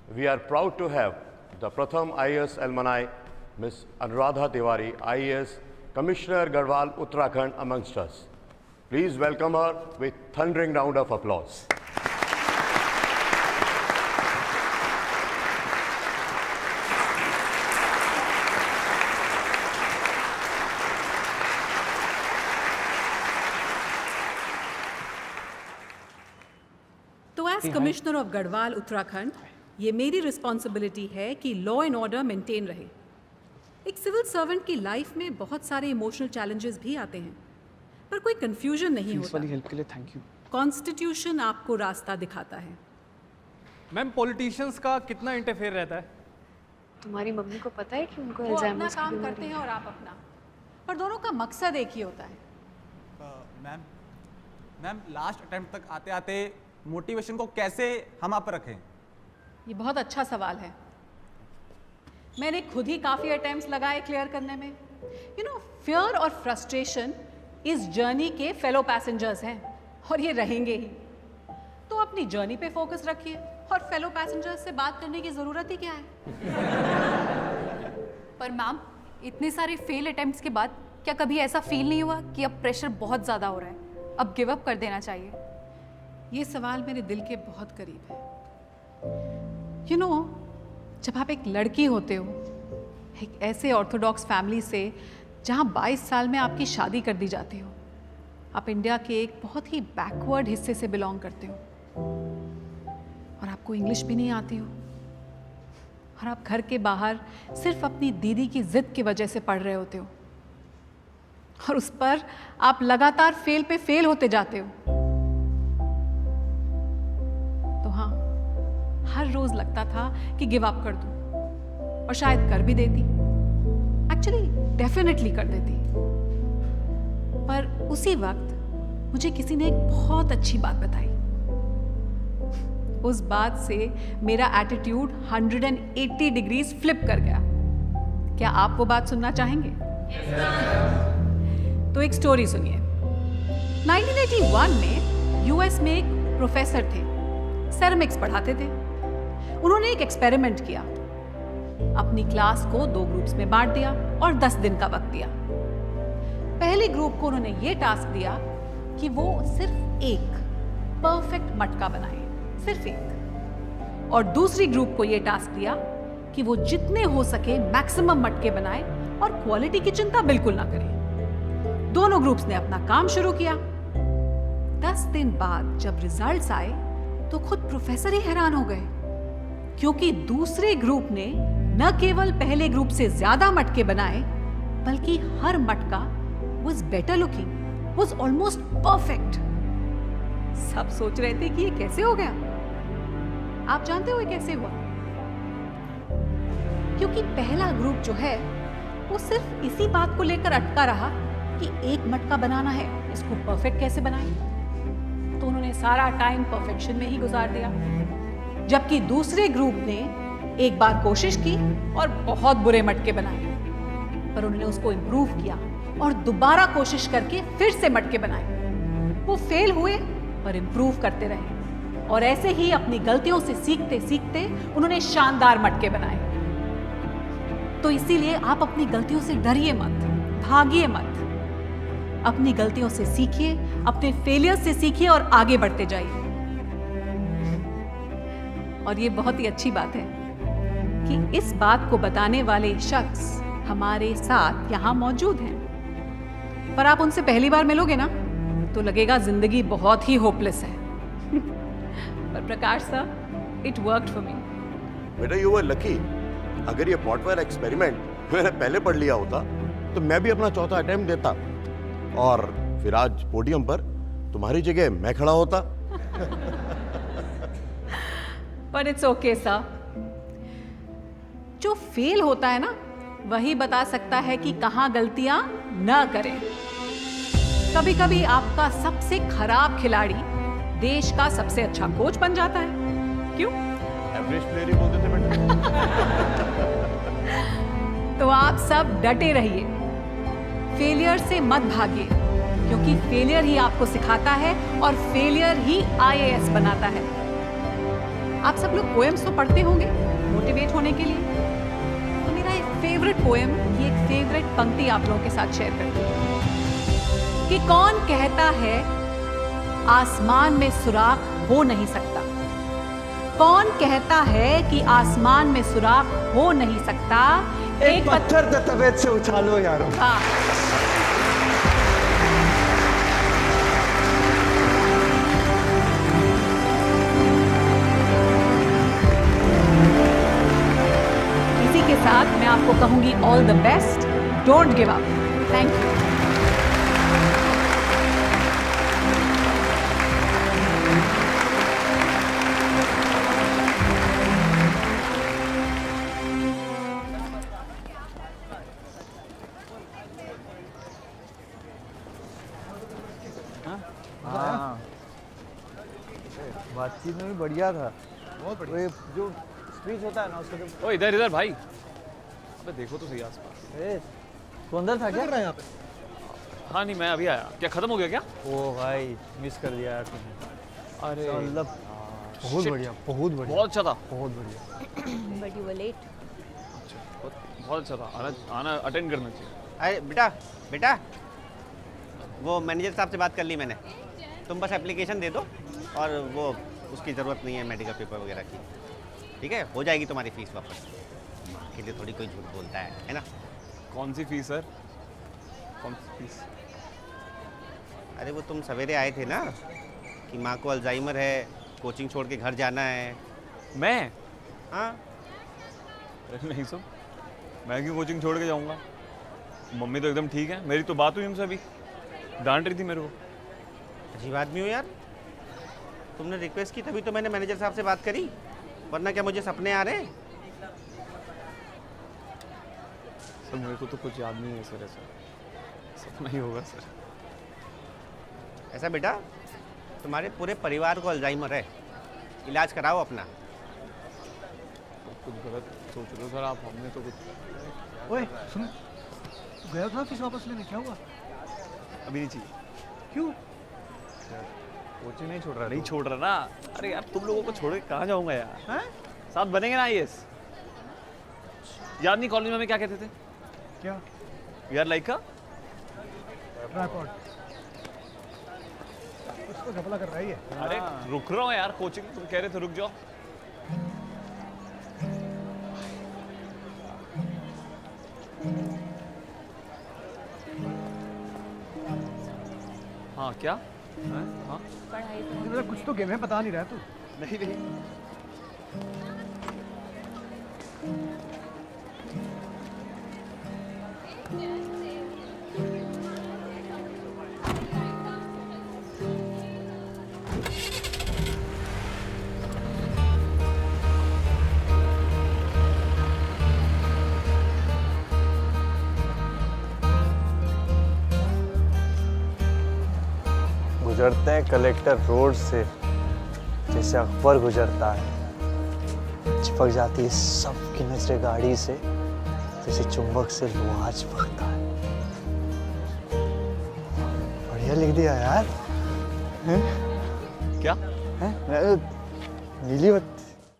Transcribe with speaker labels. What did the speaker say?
Speaker 1: we are proud to have the Pratham IAS alumni, Ms. Anuradha Tiwari, IAS, Commissioner Garhwal, Uttarakhand, amongst us. Please welcome her with thundering round of applause.
Speaker 2: तो as commissioner of Garhwal Uttarakhand ये मेरी responsibility है कि law and order maintain रहे। एक civil servant की life में बहुत सारे इमोशनल चैलेंजेस भी आते हैं, पर कोई कंफ्यूजन नहीं होता।
Speaker 3: हेल्प के लिए थैंक यू।
Speaker 2: कॉन्स्टिट्यूशन आपको रास्ता दिखाता है।
Speaker 4: मैम, पॉलिटिशियंस का कितना इंटरफेयर रहता है?
Speaker 5: तुम्हारी मम्मी को पता है कि उनको
Speaker 2: वो अपना
Speaker 5: अल्जाइमर्स की
Speaker 2: काम
Speaker 5: बीमारी
Speaker 2: करते हैं और आप अपना, पर दोनों का मकसद एक ही होता है।
Speaker 6: मैम लास्ट अटेम्प्ट तक आते आते मोटिवेशन को कैसे हम आप रखें?
Speaker 2: ये बहुत अच्छा सवाल है। मैंने खुद ही काफ़ी अटेम्प्ट्स लगाए क्लियर करने में। फियर और फ्रस्ट्रेशन इस जर्नी के फेलो पैसेंजर्स हैं और ये रहेंगे ही। तो अपनी जर्नी पे फोकस रखिए और फेलो पैसेंजर्स से बात करने की ज़रूरत ही क्या है।
Speaker 7: पर मैम, इतने सारे फेल अटेम्प्ट्स के बाद क्या कभी ऐसा फील नहीं हुआ कि अब प्रेशर बहुत ज़्यादा हो रहा है, अब गिव अप कर देना चाहिए?
Speaker 2: ये सवाल मेरे दिल के बहुत करीब है। जब आप एक लड़की होते हो, एक ऐसे ऑर्थोडॉक्स फैमिली से जहाँ 22 साल में आपकी शादी कर दी जाती हो, आप इंडिया के एक बहुत ही बैकवर्ड हिस्से से बिलोंग करते हो और आपको इंग्लिश भी नहीं आती हो, और आप घर के बाहर सिर्फ अपनी दीदी की जिद की वजह से पढ़ रहे होते हो, और उस पर आप लगातार फेल पे फेल होते जाते हो। तो हाँ, हर रोज लगता था कि गिव अप कर दूं, और शायद कर भी देती, एक्चुअली डेफिनेटली कर देती। पर उसी वक्त मुझे किसी ने एक बहुत अच्छी बात बताई। उस बात से मेरा एटीट्यूड 180 डिग्रीज फ्लिप कर गया। क्या आप वो बात सुनना चाहेंगे? तो एक स्टोरी सुनिए। 1981 में यूएस में एक प्रोफेसर थे, सेरेमिक्स पढ़ाते थे। उन्होंने एक एक्सपेरिमेंट किया। अपनी क्लास को 2 ग्रुप्स में बांट दिया और 10 दिन का वक्त दिया। पहले ग्रुप को उन्होंने ये टास्क दिया कि वो सिर्फ एक परफेक्ट मटका बनाए, सिर्फ एक। और दूसरी ग्रुप को ये टास्क दिया कि वो जितने हो सके मैक्सिमम मटके बनाए और क्वालिटी की चिंता बिल्कुल ना करें। दोनों ग्रुप्स ने अपना काम शुरू किया। 10 दिन बाद जब रिजल्ट्स आए तो खुद प्रोफेसर ही हैरान हो गए, क्योंकि दूसरे ग्रुप ने न केवल पहले ग्रुप से ज्यादा मटके बनाए, बल्कि हर मटका was better looking, was almost perfect। सब सोच रहे थे कि ये कैसे हो गया। आप जानते हो ये कैसे हुआ? क्योंकि पहला ग्रुप जो है वो सिर्फ इसी बात को लेकर अटका रहा कि एक मटका बनाना है, इसको परफेक्ट कैसे बनाएं। तो उन्होंने सारा टाइम परफेक्शन में ही गुजार दिया, जबकि दूसरे ग्रुप ने एक बार कोशिश की और बहुत बुरे मटके बनाए, पर उन्होंने उसको इम्प्रूव किया और दोबारा कोशिश करके फिर से मटके बनाए। वो फेल हुए पर इम्प्रूव करते रहे, और ऐसे ही अपनी गलतियों से सीखते सीखते उन्होंने शानदार मटके बनाए। तो इसीलिए आप अपनी गलतियों से डरिए मत, भागिए मत। अपनी गलतियों से सीखिए, अपने फेलियर से सीखिए और आगे बढ़ते जाइए। और ये बहुत ही अच्छी बात है कि इस बात को बताने वाले शख्स हमारे साथ यहाँ मौजूद हैं। पर आप उनसे पहली बार मिलोगे ना तो लगेगा जिंदगी बहुत ही होपलेस है। पर Prakash sir, it worked for me.
Speaker 1: बेटा, यू वर लकी। अगर ये पॉटवेयर एक्सपेरिमेंट मैंने पहले पढ़ लिया होता तो मैं भी अपना चौथा अटेम्प्ट देता, और फिर आज पोडियम पर तुम्हारी जगह मैं खड़ा होता।
Speaker 2: पर इट्स ओके सर। जो फेल होता है ना, वही बता सकता है कि कहां गलतियां न करें। कभी कभी आपका सबसे खराब खिलाड़ी देश का सबसे अच्छा कोच बन जाता है। क्यों?
Speaker 1: एवरेज प्लेयर ही बोलते थे बेटा।
Speaker 2: तो आप सब डटे रहिए, फेलियर से मत भागिए, क्योंकि फेलियर ही आपको सिखाता है और फेलियर ही आईएएस बनाता है। आप सब लोग पोएम्स तो पढ़ते होंगे मोटिवेट होने के लिए। तो मेरा एक फेवरेट पोएम, ये एक फेवरेट पंक्ति आप लोगों के साथ शेयर करती हूँ कि कौन कहता है आसमान में सुराख हो नहीं सकता। कौन कहता है कि आसमान में सुराख हो नहीं सकता।
Speaker 3: एक पत्थर तो तबीयत से उछालो यार।
Speaker 2: हाँ, इसी के साथ मैं आपको कहूंगी all the best, don't give up. Thank you.
Speaker 3: बातचीत में भी बढ़िया था। बहुत बढ़िया। जो स्पीच होता है ना उसका जो
Speaker 4: ओ इधर इधर भाई, अबे देखो तो सही आसपास।
Speaker 3: तो अंदर था क्या यहाँ पे?
Speaker 4: हाँ नहीं, मैं अभी आया। क्या खत्म हो गया क्या?
Speaker 3: ओ भाई मिस कर दिया यार तुमने।
Speaker 4: अरे
Speaker 3: मतलब बहुत बढ़िया, बहुत बढ़िया,
Speaker 4: बहुत अच्छा था।
Speaker 3: बहुत बढ़िया।
Speaker 5: But you were late.
Speaker 4: बहुत अच्छा था। आना अटेंड करना चाहिए।
Speaker 8: अरे बेटा बेटा, वो मैनेजर साहब से बात कर ली मैंने। तुम बस एप्लीकेशन दे दो और वो उसकी ज़रूरत नहीं है मेडिकल पेपर वगैरह की। ठीक है, हो जाएगी तुम्हारी फीस वापस। माँ के लिए थोड़ी कोई झूठ बोलता है ना।
Speaker 4: कौन सी फीस सर? कौन सी फीस?
Speaker 8: अरे वो तुम सवेरे आए थे ना कि माँ को अल्जाइमर है, कोचिंग छोड़ के घर जाना है।
Speaker 4: मैं?
Speaker 8: हाँ।
Speaker 4: अरे नहीं सर, मैं क्यों कोचिंग छोड़ के जाऊँगा? मम्मी तो एकदम ठीक है। मेरी तो बात हुई उनसे अभी, डांट रही थी मेरे को।
Speaker 8: अजीब आदमी हो यार। तुमने रिक्वेस्ट की तभी तो मैंने मैनेजर साहब से बात करी, वरना क्या मुझे सपने आ रहे हैं?
Speaker 4: सर मेरे को तो कुछ याद नहीं है सर, ऐसा सपना ही होगा सर।
Speaker 8: ऐसा बेटा, तुम्हारे पूरे परिवार को अल्जाइमर है, इलाज कराओ अपना।
Speaker 4: कुछ गलत सोच रहे हो सर आप। हमने तो कुछ।
Speaker 3: ओए सुन, तू गया था फीस वापस लेने, क्या हुआ?
Speaker 4: अभी नहीं चाहिए।
Speaker 3: क्यों?
Speaker 4: कोचिंग नहीं छोड़ रहा। नहीं छोड़ रहा ना। अरे यार तुम लोगों को छोड़ के कहाँ जाऊंगा यार?
Speaker 3: हैं?
Speaker 4: साथ बनेंगे ना आईएएस। याद नहीं कॉलेज में हमें क्या कहते थे?
Speaker 3: क्या?
Speaker 4: यार लाइक का
Speaker 3: ट्राइपॉड। उसको घपला कर रही है।
Speaker 4: अरे रुक रहा हूँ यार, कोचिंग तुम कह रहे थे रुक जाओ। हाँ क्या? हाँ
Speaker 5: पढ़ाई तो
Speaker 3: मतलब कुछ तो गेम है, बता नहीं रहा तू।
Speaker 4: नहीं नहीं।
Speaker 3: गुजरते हैं कलेक्टर रोड से जैसे अकबर गुजरता है। चिपक जाती है सबकी नजरें गाड़ी से जैसे चुंबक से लोहा चिपकता है। बढ़िया लिख दिया यार। हैं?
Speaker 4: क्या?
Speaker 3: हैं? नीली